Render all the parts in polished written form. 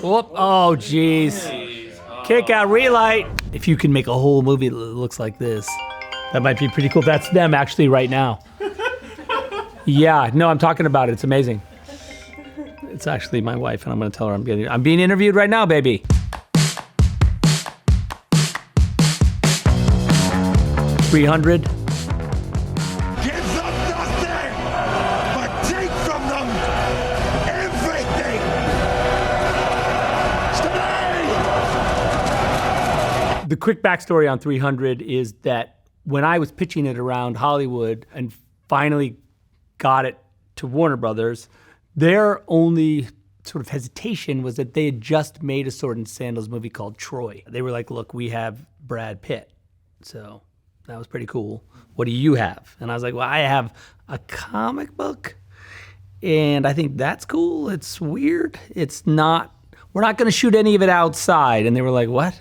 Whoop. Oh, jeez. Kick out, relight. If you can make a whole movie that looks like this, that might be pretty cool. That's them actually right now. Yeah, no, I'm talking about it. It's amazing. It's actually my wife, and I'm going to tell her I'm being interviewed right now, baby. $300. Give them nothing, but take from them everything. Stay! The quick backstory on 300 is that when I was pitching it around Hollywood and finally got it to Warner Brothers, their only sort of hesitation was that they had just made a Sword and Sandals movie called Troy. They were like, look, we have Brad Pitt. So that was pretty cool. What do you have? And I was like, well, I have a comic book, and I think that's cool. It's weird. We're not going to shoot any of it outside. And they were like, what?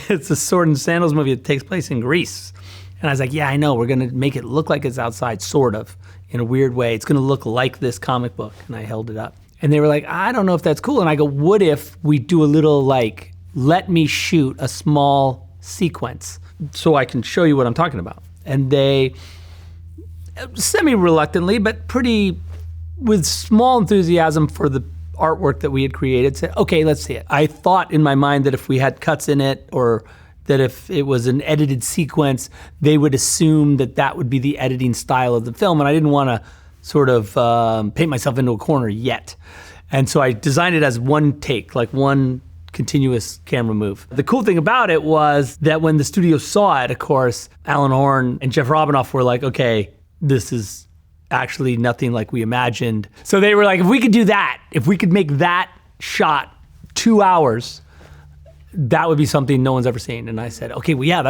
It's a Sword and Sandals movie that takes place in Greece. And I was like, yeah, I know. We're going to make it look like it's outside, sort of, in a weird way. It's going to look like this comic book. And I held it up. And they were like, I don't know if that's cool. And I go, what if we do a little, let me shoot a small sequence so I can show you what I'm talking about? And they, semi-reluctantly, but pretty, with small enthusiasm for the artwork that we had created, said, okay, let's see it. I thought in my mind that if we had cuts in it, or that if it was an edited sequence, they would assume that that would be the editing style of the film. And I didn't want to sort of paint myself into a corner yet. And so I designed it as one take, like one continuous camera move. The cool thing about it was that when the studio saw it, of course, Alan Horn and Jeff Robinoff were like, okay, this is actually nothing like we imagined. So they were like, if we could do that, if we could make that shot 2 hours, that would be something no one's ever seen. And I said, okay, well, yeah,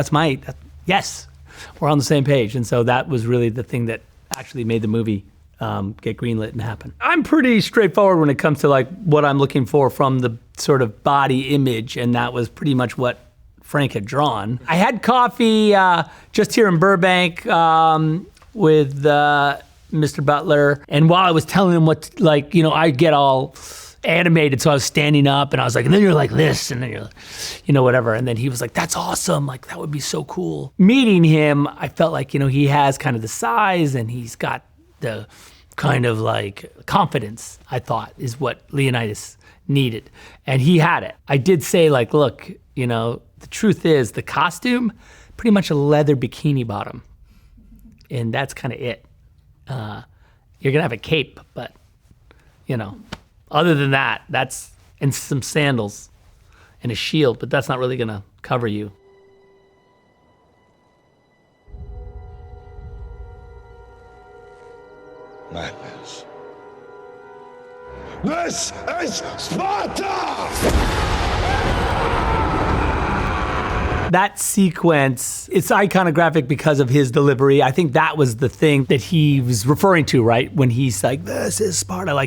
yes, we're on the same page. And so that was really the thing that actually made the movie get greenlit and happen. I'm pretty straightforward when it comes to what I'm looking for from the sort of body image, and that was pretty much what Frank had drawn. I had coffee just here in Burbank with Mr. Butler, and while I was telling him what, I get all animated, so I was standing up and I was like, and then you're like this, and then you're, whatever. And then he was like, that's awesome. That would be so cool. Meeting him, I felt like, he has kind of the size and he's got the kind of confidence, I thought, is what Leonidas needed. And he had it. I did say look, the truth is the costume, pretty much a leather bikini bottom. And that's kind of it. You're gonna have a cape, but, other than that, and some sandals and a shield, but that's not really gonna cover you. Madness. This is Sparta! That sequence, it's iconographic because of his delivery. I think that was the thing that he was referring to, right? When he's like, this is Sparta.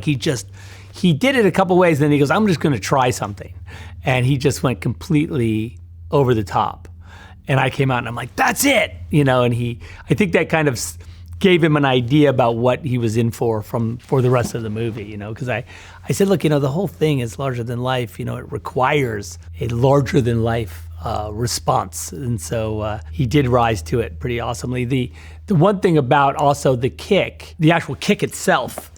He did it a couple ways, and then he goes, I'm just gonna try something. And he just went completely over the top. And I came out and I'm like, that's it! And I think that kind of gave him an idea about what he was in for the rest of the movie, because I said, look, the whole thing is larger than life, it requires a larger than life response. And so he did rise to it pretty awesomely. The one thing about also the actual kick itself,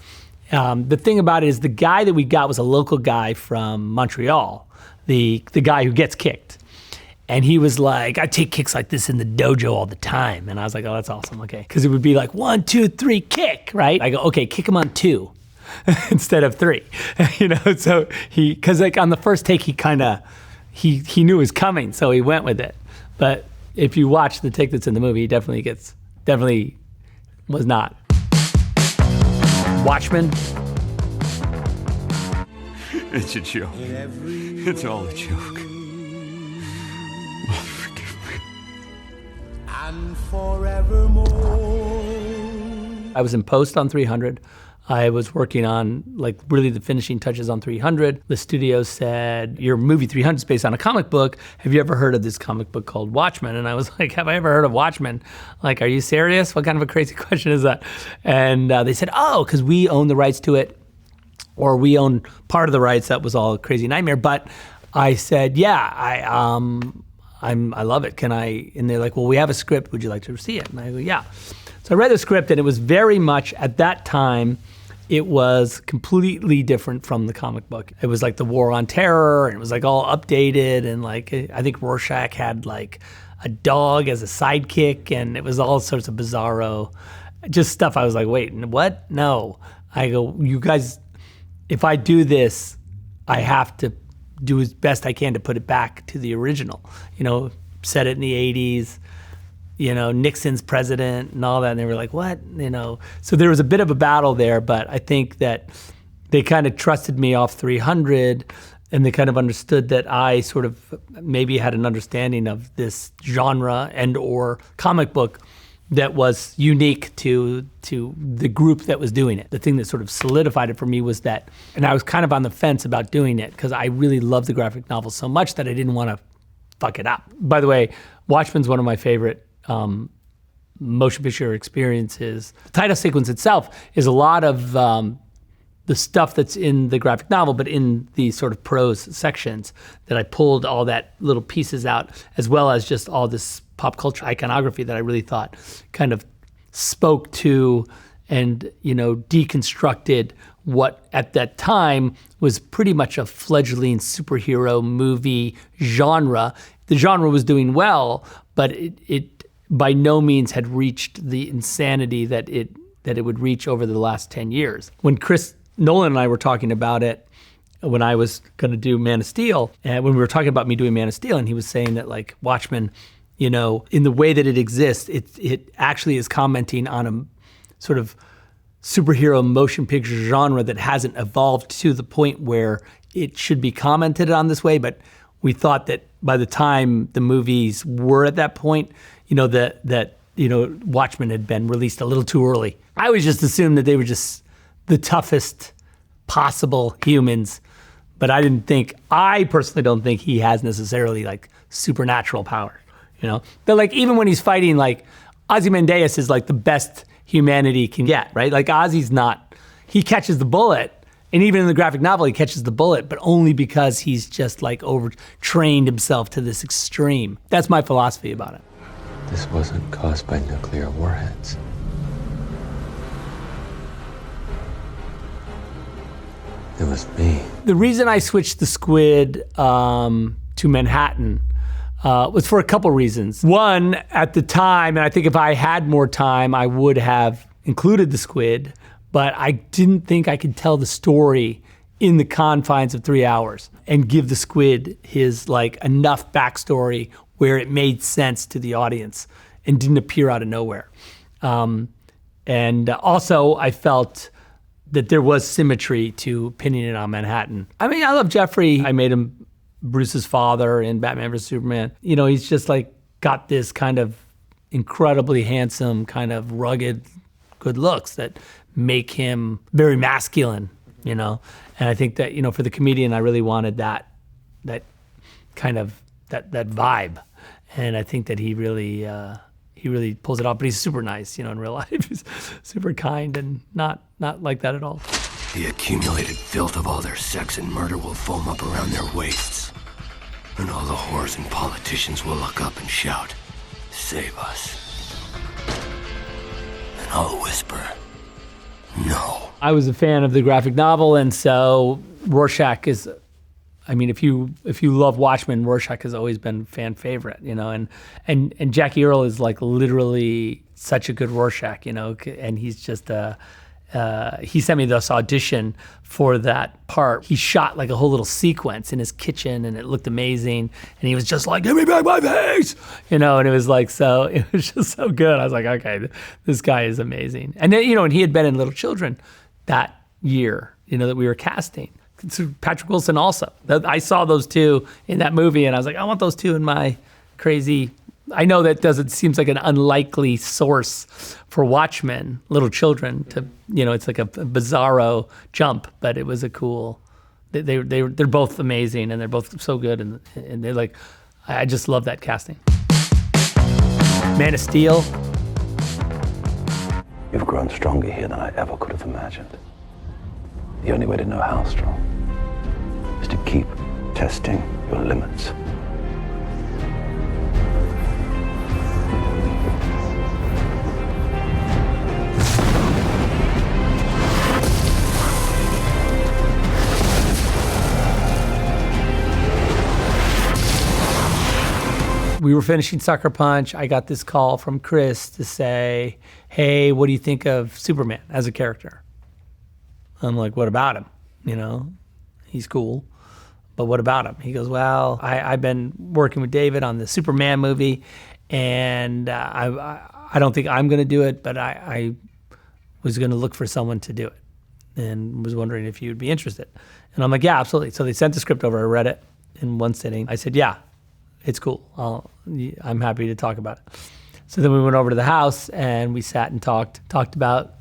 the thing about it is the guy that we got was a local guy from Montreal, the guy who gets kicked. And he was like, I take kicks like this in the dojo all the time. And I was like, oh, that's awesome, okay. Because it would be 1, 2, 3, kick, right? I go, okay, kick him on 2 instead of 3. So because on the first take, he knew it was coming, so he went with it. But if you watch the take that's in the movie, he definitely was not. Watchmen. It's a joke. It's all a joke. And forevermore. I was in post on 300. I was working on really the finishing touches on 300. The studio said, your movie 300 is based on a comic book. Have you ever heard of this comic book called Watchmen? And I was like, have I ever heard of Watchmen? Are you serious? What kind of a crazy question is that? And they said, oh, because we own the rights to it. or we own part of the rights. That was all a crazy nightmare. But I said, yeah, I love it. Can I? And they're like, well, we have a script. Would you like to see it? And I go, yeah. So I read the script, and it was very much, at that time, it was completely different from the comic book. It was like the War on Terror, and it was like all updated, and like I think Rorschach had like a dog as a sidekick, and it was all sorts of bizarro, just stuff. I was like, wait, what? No. I go, you guys, if I do this, I have to do as best I can to put it back to the original. You know, set it in the 80s. You know, Nixon's president and all that. And they were like, what? You know, so there was a bit of a battle there, but I think that they kind of trusted me off 300, and they kind of understood that I sort of maybe had an understanding of this genre and or comic book that was unique to the group that was doing it. The thing that sort of solidified it for me was that, and I was kind of on the fence about doing it because I really loved the graphic novel so much that I didn't want to fuck it up. By the way, Watchmen's one of my favorite motion picture experiences. The title sequence itself is a lot of the stuff that's in the graphic novel, but in the sort of prose sections that I pulled all that little pieces out, as well as just all this pop culture iconography that I really thought kind of spoke to and, you know, deconstructed what at that time was pretty much a fledgling superhero movie genre. The genre was doing well, but it by no means had reached the insanity that it would reach over the last 10 years. When Chris Nolan and I were talking about it, when I was going to do Man of Steel, and when we were talking about me doing Man of Steel, and he was saying that like Watchmen, you know, in the way that it exists, it actually is commenting on a sort of superhero motion picture genre that hasn't evolved to the point where it should be commented on this way. But we thought that by the time the movies were at that point, you know, that you know, Watchmen had been released a little too early. I always just assumed that they were just the toughest possible humans, but I personally don't think he has necessarily like supernatural power, you know? But like even when he's fighting, like Ozymandias is like the best humanity can get, right? Like Ozzy's not, he catches the bullet, and even in the graphic novel, he catches the bullet, but only because he's just like overtrained himself to this extreme. That's my philosophy about it. This wasn't caused by nuclear warheads. It was me. The reason I switched the squid to Manhattan was for a couple reasons. One, at the time, and I think if I had more time, I would have included the squid, but I didn't think I could tell the story in the confines of 3 hours and give the squid his like enough backstory where it made sense to the audience and didn't appear out of nowhere. And also I felt that there was symmetry to pinning it on Manhattan. I mean, I love Jeffrey. I made him Bruce's father in Batman vs. Superman. You know, he's just like got this kind of incredibly handsome, kind of rugged, good looks that make him very masculine, you know? And I think that, you know, for the comedian, I really wanted that kind of, that vibe. And I think that he really pulls it off, but he's super nice, you know, in real life. He's super kind and not like that at all. The accumulated filth of all their sex and murder will foam up around their waists. And all the whores and politicians will look up and shout, "Save us." And I'll whisper, "No." I was a fan of the graphic novel, and so Rorschach is, I mean, if you love Watchmen, Rorschach has always been fan favorite, you know, and Jackie Earle is like literally such a good Rorschach, you know, and he's just he sent me this audition for that part. He shot like a whole little sequence in his kitchen, and it looked amazing. And he was just like, "Give me back my face," you know. And it was like, so it was just so good. I was like, okay, this guy is amazing. And then, you know, and he had been in Little Children that year, you know, that we were casting. Patrick Wilson also. I saw those two in that movie, and I was like, I want those two in my crazy. I know that seems like an unlikely source for Watchmen, Little Children, to, you know, it's like a bizarro jump, but it was a cool. They're both amazing, and they're both so good, and they're like, I just love that casting. Man of Steel. You've grown stronger here than I ever could have imagined. The only way to know how strong is to keep testing your limits. We were finishing Sucker Punch. I got this call from Chris to say, hey, what do you think of Superman as a character? I'm like, what about him? You know, he's cool, but what about him? He goes, well, I've been working with David on the Superman movie, and I don't think I'm going to do it, but I was going to look for someone to do it and was wondering if you'd be interested. And I'm like, yeah, absolutely. So they sent the script over. I read it in one sitting. I said, yeah, it's cool. I'm happy to talk about it. So then we went over to the house and we sat and talked about,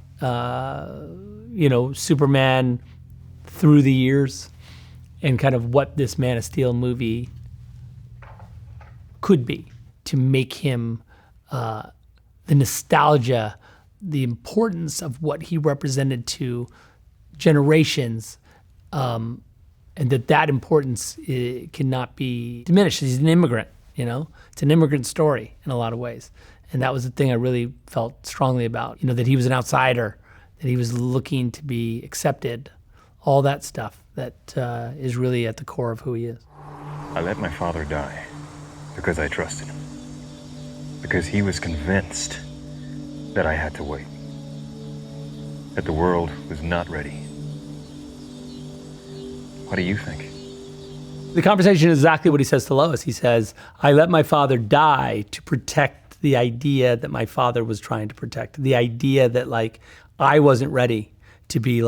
Superman through the years and kind of what this Man of Steel movie could be to make him the nostalgia, the importance of what he represented to generations, and that importance cannot be diminished. He's an immigrant, It's an immigrant story in a lot of ways. And that was the thing I really felt strongly about, that he was an outsider, that he was looking to be accepted, all that stuff that is really at the core of who he is. I let my father die because I trusted him, because he was convinced that I had to wait, that the world was not ready. What do you think? The conversation is exactly what he says to Lois. He says, I let my father die to protect the idea that my father was trying to protect, the idea that I wasn't ready to be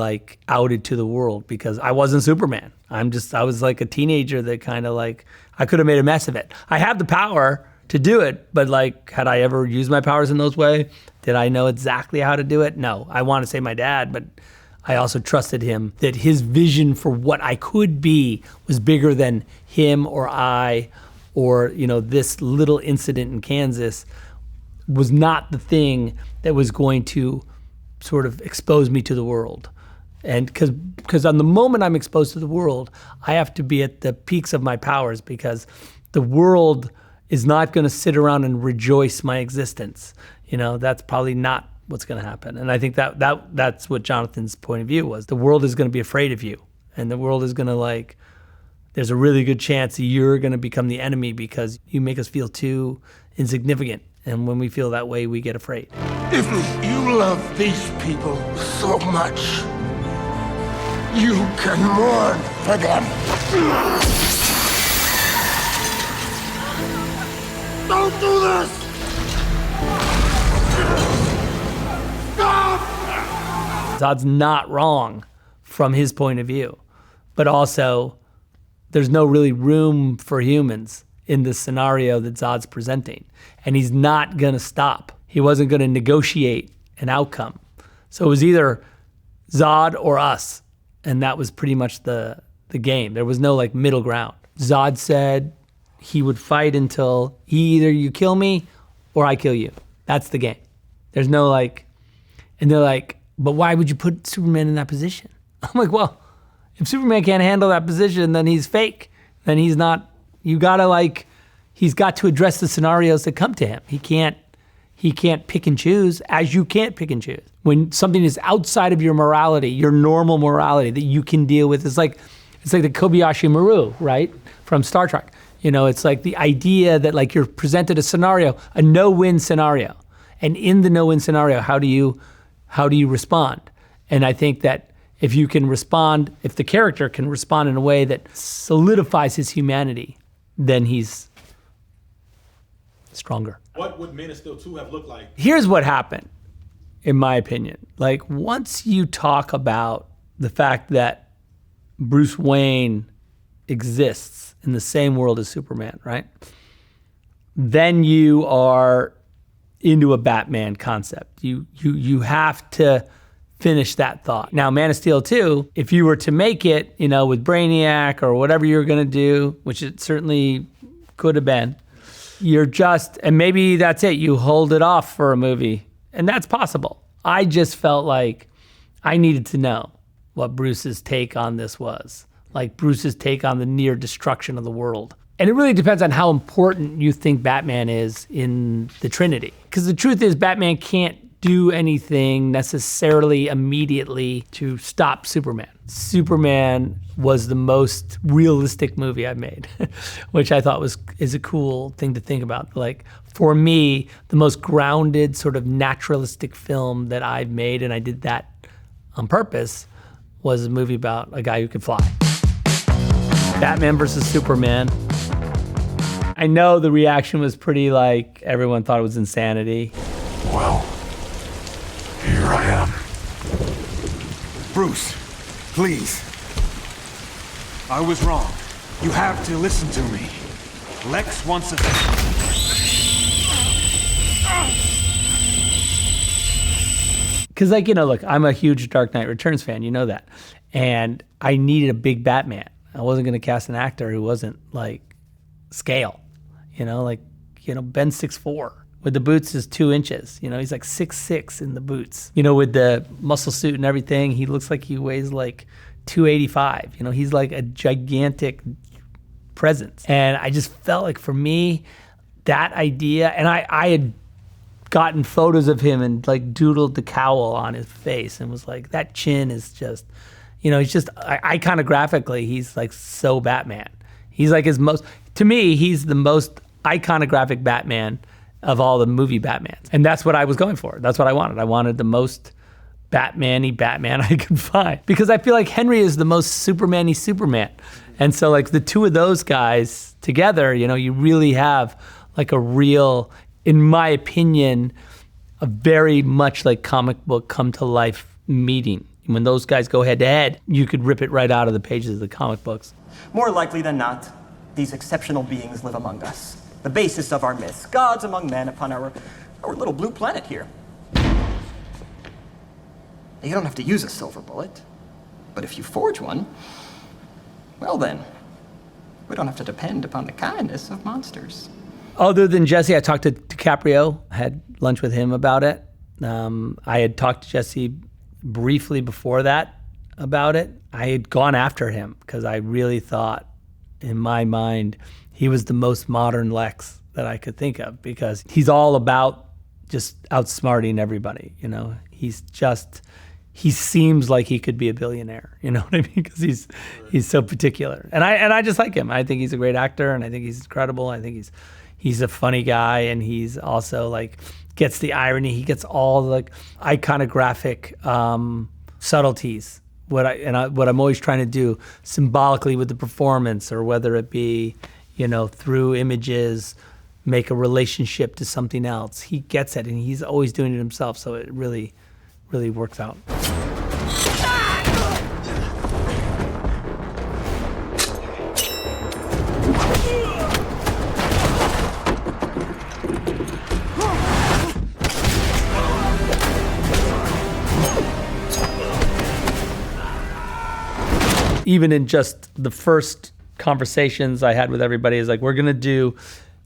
outed to the world because I wasn't Superman. I was like a teenager that kind of I could have made a mess of it. I have the power to do it, but had I ever used my powers in those ways? Did I know exactly how to do it? No. I want to say my dad, but I also trusted him that his vision for what I could be was bigger than him or I or, this little incident in Kansas was not the thing that was going to sort of expose me to the world. And because on the moment I'm exposed to the world, I have to be at the peaks of my powers because the world is not going to sit around and rejoice my existence. That's probably not what's going to happen. And I think that's what Jonathan's point of view was. The world is going to be afraid of you. And the world is going to there's a really good chance that you're going to become the enemy because you make us feel too insignificant. And when we feel that way, we get afraid. If you love these people so much, you can mourn for them. Don't do this! Stop! Zod's not wrong from his point of view, but also there's no really room for humans in this scenario that Zod's presenting. And he's not going to stop. He wasn't going to negotiate an outcome. So it was either Zod or us. And that was pretty much the game. There was no middle ground. Zod said he would fight until either you kill me or I kill you. That's the game. There's no and they're like, but why would you put Superman in that position? I'm like, well, if Superman can't handle that position, then he's fake. Then he's not, he's got to address the scenarios that come to him. He can't pick and choose as you can't pick and choose. When something is outside of your morality, your normal morality that you can deal with, it's like the Kobayashi Maru, right? From Star Trek. It's the idea that you're presented a scenario, a no-win scenario. And in the no-win scenario, how do you respond? And I think that if you can respond, if the character can respond in a way that solidifies his humanity, then he's stronger. What would Man of Steel 2 have looked like? Here's what happened, in my opinion. Once you talk about the fact that Bruce Wayne exists in the same world as Superman, right? Then you are into a Batman concept. You have to finish that thought. Now, Man of Steel 2, if you were to make it, with Brainiac or whatever you're going to do, which it certainly could have been, and maybe that's it. You hold it off for a movie, and that's possible. I just felt like I needed to know what Bruce's take on this was. Like Bruce's take on the near destruction of the world. And it really depends on how important you think Batman is in the Trinity. Because the truth is, Batman can't do anything necessarily immediately to stop Superman. Superman was the most realistic movie I've made, which I thought is a cool thing to think about. Like, for me, the most grounded sort of naturalistic film that I've made, and I did that on purpose, was a movie about a guy who could fly. Batman versus Superman. I know the reaction was pretty like, everyone thought it was insanity. Well, here I am. Bruce, please. I was wrong. You have to listen to me. Lex wants us. Because, like, look, I'm a huge Dark Knight Returns fan, you know that. And I needed a big Batman. I wasn't going to cast an actor who wasn't, like, scale. Ben's 6'4". With the boots is 2 inches. He's like 6'6" in the boots. With the muscle suit and everything, he looks like he weighs like 285. He's like a gigantic presence. And I just felt like, for me, that idea, and I had gotten photos of him and like doodled the cowl on his face and was like, that chin is just, he's just, iconographically, he's like so Batman. He's like to me, he's the most iconographic Batman of all the movie Batmans. And that's what I was going for. That's what I wanted. I wanted the most Batman-y Batman I could find. Because I feel like Henry is the most Superman-y Superman. And so like the two of those guys together, you really have like a real, in my opinion, a very much like comic book come to life meeting. When those guys go head to head, you could rip it right out of the pages of the comic books. More likely than not, these exceptional beings live among us. The basis of our myths, gods among men upon our little blue planet here. You don't have to use a silver bullet, but if you forge one, well then, we don't have to depend upon the kindness of monsters. Other than Jesse, I talked to DiCaprio, had lunch with him about it. I had talked to Jesse briefly before that about it. I had gone after him because I really thought, in my mind, he was the most modern Lex that I could think of, because he's all about just outsmarting everybody. He seems like he could be a billionaire. You know what I mean? Because he's so particular, and I just like him. I think he's a great actor, and I think he's incredible. I think he's a funny guy, and he's also like gets the irony. He gets all the like iconographic subtleties. What I'm always trying to do symbolically with the performance, or whether it be, through images, make a relationship to something else. He gets it, and he's always doing it himself. So it really, really works out. Even in just the first conversations I had with everybody, is like, we're going to do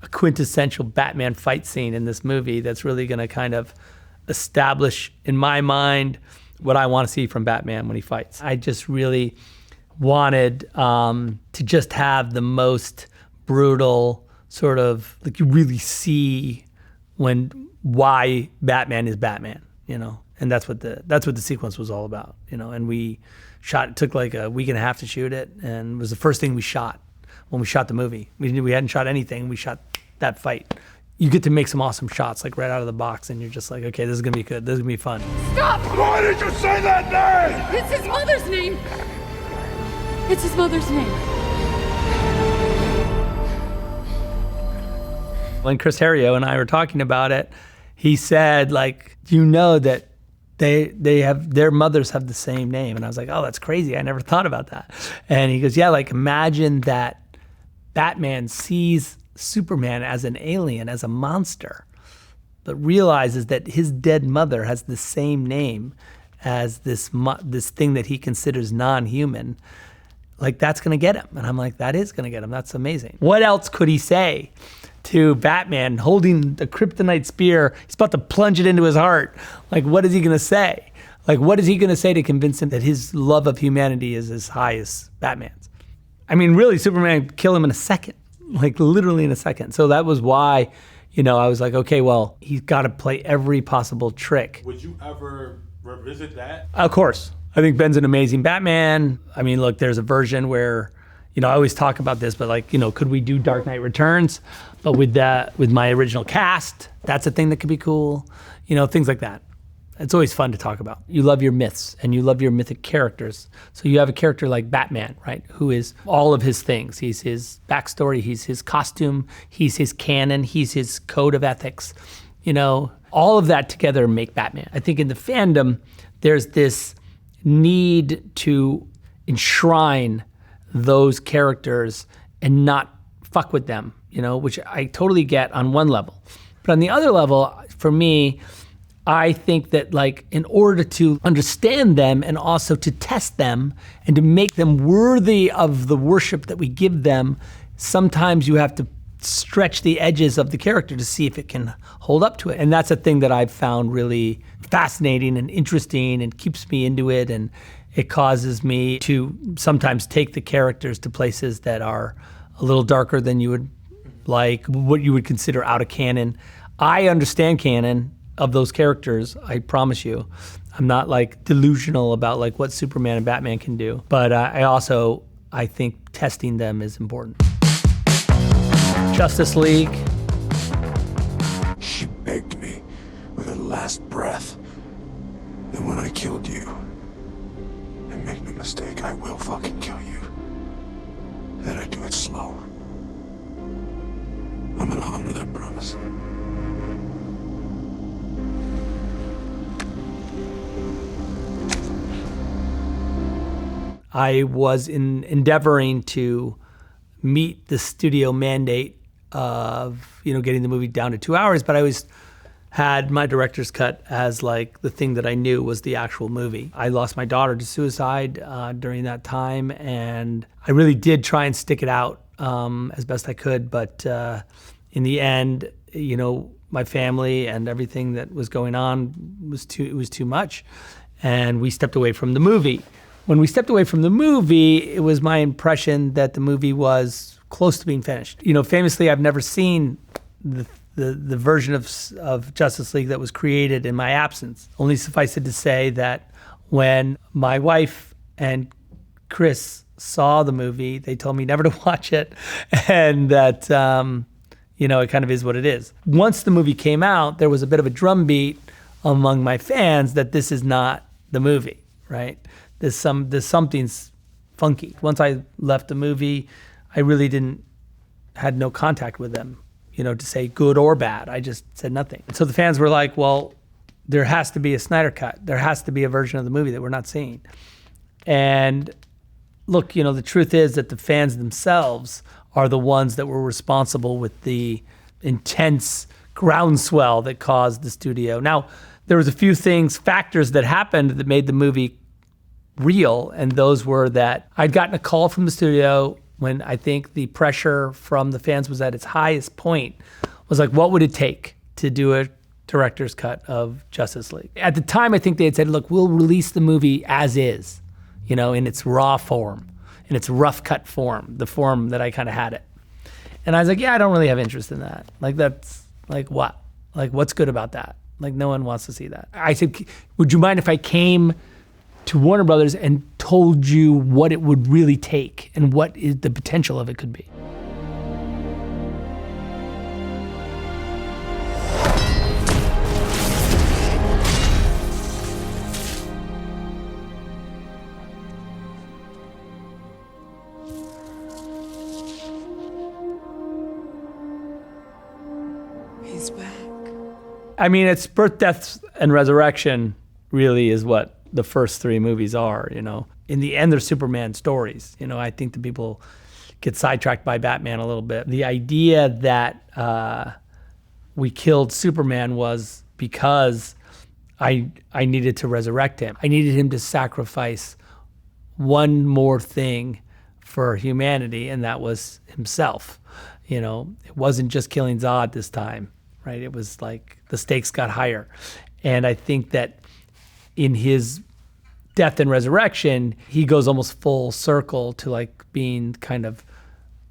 a quintessential Batman fight scene in this movie that's really going to kind of establish, in my mind, what I want to see from Batman when he fights. I just really wanted to just have the most brutal sort of, like, you really see why Batman is Batman, and that's what the sequence was all about, and we shot, it took like a week and a half to shoot it, and it was the first thing we shot when we shot the movie. We hadn't shot anything. We shot that fight. You get to make some awesome shots, like right out of the box, and you're just like, okay, this is gonna be good. This is gonna be fun. Stop! Why did you say that name? It's his mother's name. It's his mother's name. When Chris Herrio and I were talking about it, he said, like, that their mothers have the same name. And I was like, oh, that's crazy. I never thought about that. And he goes, yeah, like, imagine that Batman sees Superman as an alien, as a monster, but realizes that his dead mother has the same name as this thing that he considers non-human. Like, that's going to get him. And I'm like, that is going to get him. That's amazing. What else could he say to Batman holding the kryptonite spear? He's about to plunge it into his heart. Like, what is he going to say? Like, what is he going to say to convince him that his love of humanity is as high as Batman's? I mean, really, Superman killed him in a second, like literally in a second. So that was why, I was like, okay, well, he's got to play every possible trick. Would you ever revisit that? Of course. I think Ben's an amazing Batman. I mean, look, there's a version where, I always talk about this, but like, could we do Dark Knight Returns? But with my original cast, that's a thing that could be cool. Things like that. It's always fun to talk about. You love your myths and you love your mythic characters. So you have a character like Batman, right? Who is all of his things. He's his backstory, he's his costume, he's his canon, he's his code of ethics. All of that together make Batman. I think in the fandom, there's this need to enshrine those characters and not fuck with them, which I totally get on one level. But on the other level, for me, I think that like in order to understand them and also to test them and to make them worthy of the worship that we give them, sometimes you have to stretch the edges of the character to see if it can hold up to it. And that's a thing that I've found really fascinating and interesting and keeps me into it. And it causes me to sometimes take the characters to places that are a little darker than you would like, what you would consider out of canon. I understand canon of those characters, I promise you. I'm not like delusional about like what Superman and Batman can do, but I think testing them is important. Justice League. She begged me with her last breath that when I killed you, and make no mistake, I will fucking kill you, that I do it slow. I'm gonna honor that promise. I was endeavoring to meet the studio mandate of, getting the movie down to 2 hours, but I always had my director's cut as like the thing that I knew was the actual movie. I lost my daughter to suicide during that time, and I really did try and stick it out as best I could, but in the end, my family and everything that was going on was too much, and we stepped away from the movie. When we stepped away from the movie, it was my impression that the movie was close to being finished. Famously, I've never seen the version of Justice League that was created in my absence. Only suffice it to say that when my wife and Chris saw the movie, they told me never to watch it, and that it kind of is what it is. Once the movie came out, there was a bit of a drumbeat among my fans that this is not the movie, right? There's something's funky. Once I left the movie, I really had no contact with them, to say good or bad. I just said nothing. So the fans were like, well, there has to be a Snyder cut. There has to be a version of the movie that we're not seeing. And look, the truth is that the fans themselves are the ones that were responsible with the intense groundswell that caused the studio. Now, there was a few factors that happened that made the movie real, and those were that I'd gotten a call from the studio when I think the pressure from the fans was at its highest point, was like, what would it take to do a director's cut of Justice League? At the time, I think they had said, look, we'll release the movie as is, in its raw form, in its rough cut form, the form that I kind of had it. And I was like, yeah, I don't really have interest in that. Like, that's like what? Like, what's good about that? Like, no one wants to see that. I said, would you mind if I came to Warner Brothers and told you what it would really take and what the potential of it could be? He's back. I mean, it's birth, death, and resurrection really is what the first three movies are, In the end, they're Superman stories. I think that people get sidetracked by Batman a little bit. The idea that we killed Superman was because I needed to resurrect him. I needed him to sacrifice one more thing for humanity, and that was himself. It wasn't just killing Zod this time, right? It was like the stakes got higher. And I think that in his death and resurrection, he goes almost full circle to like being kind of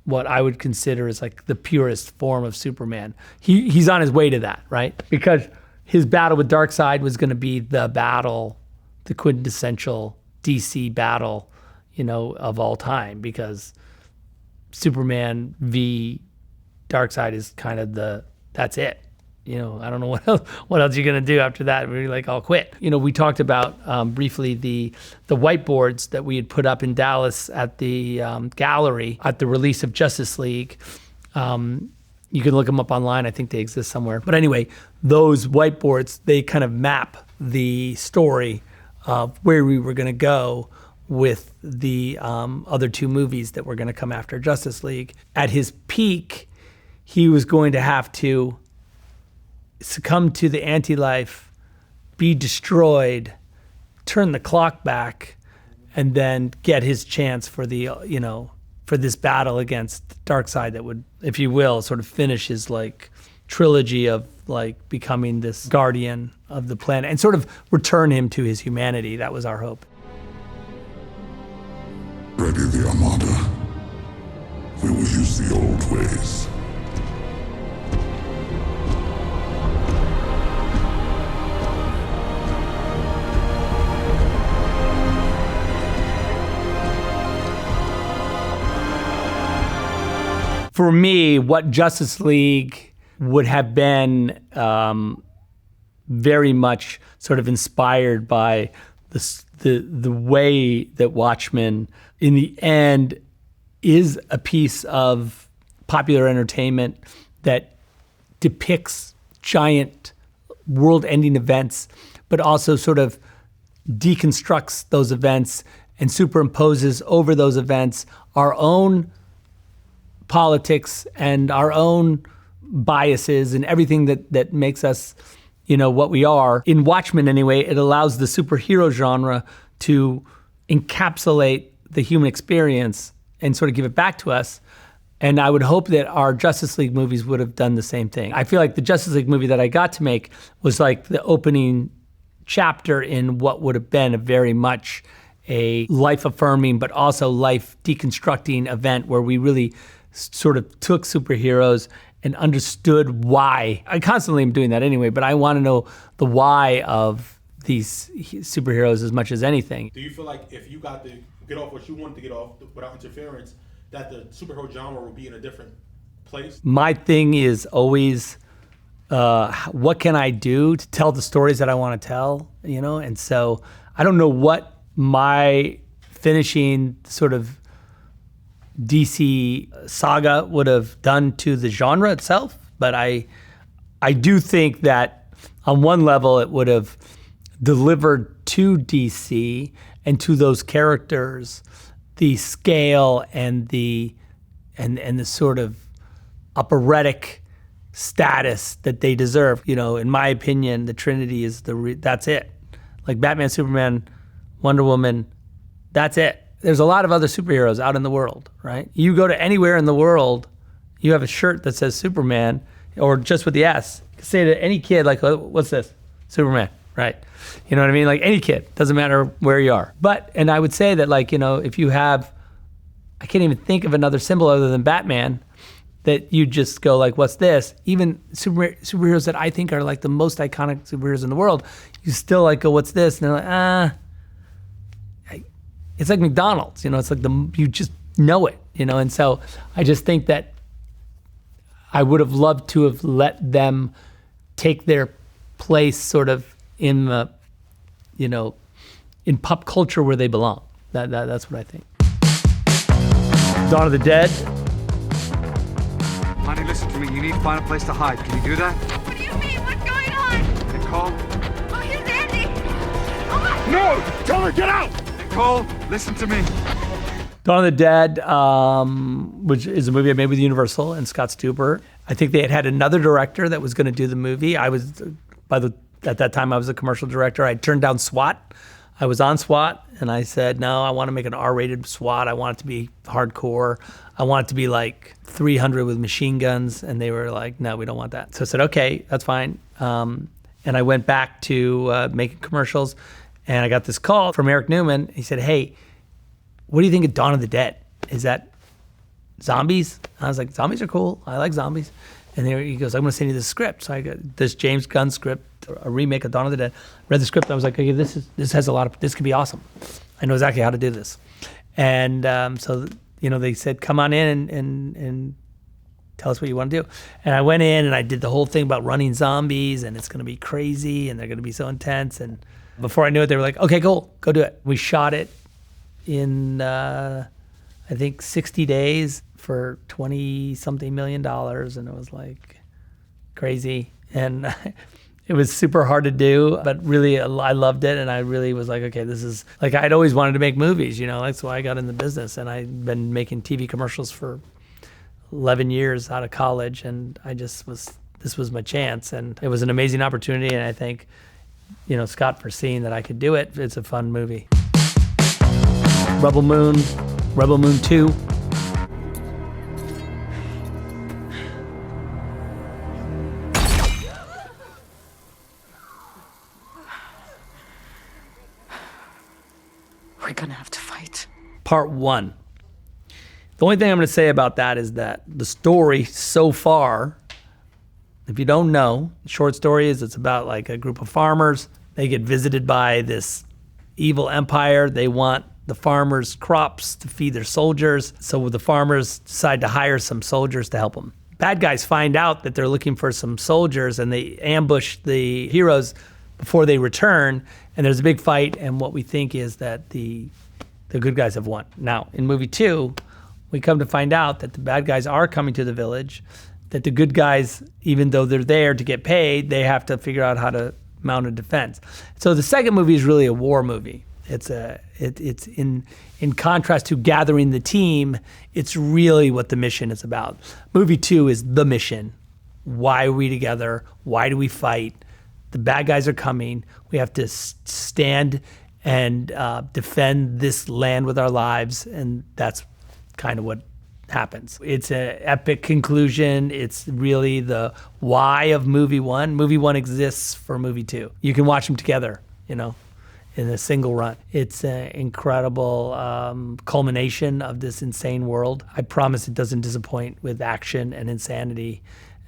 what I would consider as like the purest form of Superman. He's on his way to that, right? Because his battle with Darkseid was going to be the battle, the quintessential DC battle, of all time, because Superman v Darkseid is kind of that's it. I don't know what else you're going to do after that. We're like, I'll quit. We talked about briefly the whiteboards that we had put up in Dallas at the gallery at the release of Justice League. You can look them up online. I think they exist somewhere. But anyway, those whiteboards, they kind of map the story of where we were going to go with the other two movies that were going to come after Justice League. At his peak, he was going to have to succumb to the anti-life, be destroyed, turn the clock back, and then get his chance for the, for this battle against Darkseid that would, if you will, sort of finish his like trilogy of like becoming this guardian of the planet and sort of return him to his humanity. That was our hope. Ready the Armada. We will use the old ways. For me, what Justice League would have been very much sort of inspired by the way that Watchmen, in the end, is a piece of popular entertainment that depicts giant world-ending events, but also sort of deconstructs those events and superimposes over those events our own politics and our own biases and everything that makes us, what we are. In Watchmen, anyway, it allows the superhero genre to encapsulate the human experience and sort of give it back to us. And I would hope that our Justice League movies would have done the same thing. I feel like the Justice League movie that I got to make was like the opening chapter in what would have been a very much a life-affirming, but also life-deconstructing event where we really sort of took superheroes and understood why. I constantly am doing that anyway, but I want to know the why of these superheroes as much as anything. Do you feel like if you got to get off what you wanted to get off without interference, that the superhero genre would be in a different place? My thing is always, what can I do to tell the stories that I want to tell, And so I don't know what my finishing sort of DC saga would have done to the genre itself, but I do think that on one level it would have delivered to DC and to those characters the scale and the sort of operatic status that they deserve. In my opinion, the Trinity is that's it. Like Batman, Superman, Wonder Woman, that's it. There's a lot of other superheroes out in the world, right? You go to anywhere in the world, you have a shirt that says Superman, or just with the S. You can say to any kid, like, what's this? Superman, right? You know what I mean? Like any kid, doesn't matter where you are. And I would say that like, if you have, I can't even think of another symbol other than Batman, that you just go like, what's this? Even superheroes that I think are like the most iconic superheroes in the world, you still like go, what's this? And they're like, it's like McDonald's, it's like you just know it, And so I just think that I would have loved to have let them take their place sort of in the, in pop culture where they belong. That's what I think. Dawn of the Dead. Honey, listen to me. You need to find a place to hide. Can you do that? What do you mean? What's going on? Nicole? Oh, here's Andy. Oh my No! Tell her, get out! Nicole, listen to me. Dawn of the Dead, which is a movie I made with Universal and Scott Stuber. I think they had another director that was going to do the movie. At that time, I was a commercial director. I turned down SWAT. I was on SWAT, and I said, no, I want to make an R-rated SWAT. I want it to be hardcore. I want it to be like 300 with machine guns. And they were like, no, we don't want that. So I said, okay, that's fine. And I went back to making commercials. And I got this call from Eric Newman. He said, hey, what do you think of Dawn of the Dead? Is that zombies? I was like, zombies are cool. I like zombies. And there he goes, I'm going to send you this script. So I got this James Gunn script, a remake of Dawn of the Dead. Read the script. I was like, okay, this has a lot of, this could be awesome. I know exactly how to do this. And so, they said, come on in and tell us what you want to do. And I went in and I did the whole thing about running zombies, and it's going to be crazy and they're going to be so intense. And before I knew it, they were like, okay, cool, go do it. We shot it in, I think, 60 days for $20-something million. And it was like crazy. And it was super hard to do, but really I loved it. And I really was like, okay, this is, like, I'd always wanted to make movies, that's why I got in the business. And I'd been making TV commercials for 11 years out of college. And this was my chance. And it was an amazing opportunity. And I thank, Scott for seeing that I could do it. It's a fun movie. Rebel Moon 2. We're gonna have to fight. Part 1. The only thing I'm going to say about that is that the story so far, if you don't know, the short story is it's about like a group of farmers. They get visited by this evil empire. They want the farmers' crops to feed their soldiers. So the farmers decide to hire some soldiers to help them. Bad guys find out that they're looking for some soldiers, and they ambush the heroes before they return. And there's a big fight. And what we think is that the good guys have won. Now, in movie 2, we come to find out that the bad guys are coming to the village, that the good guys, even though they're there to get paid, they have to figure out how to mount a defense. So the second movie is really a war movie. It's in contrast to gathering the team, it's really what the mission is about. Movie 2 is the mission. Why are we together? Why do we fight? The bad guys are coming. We have to stand and defend this land with our lives, and that's kind of what happens. It's an epic conclusion. It's really the why of movie 1. Movie 1 exists for movie 2. You can watch them together, in a single run. It's an incredible culmination of this insane world. I promise it doesn't disappoint with action and insanity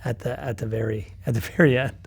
at the very end.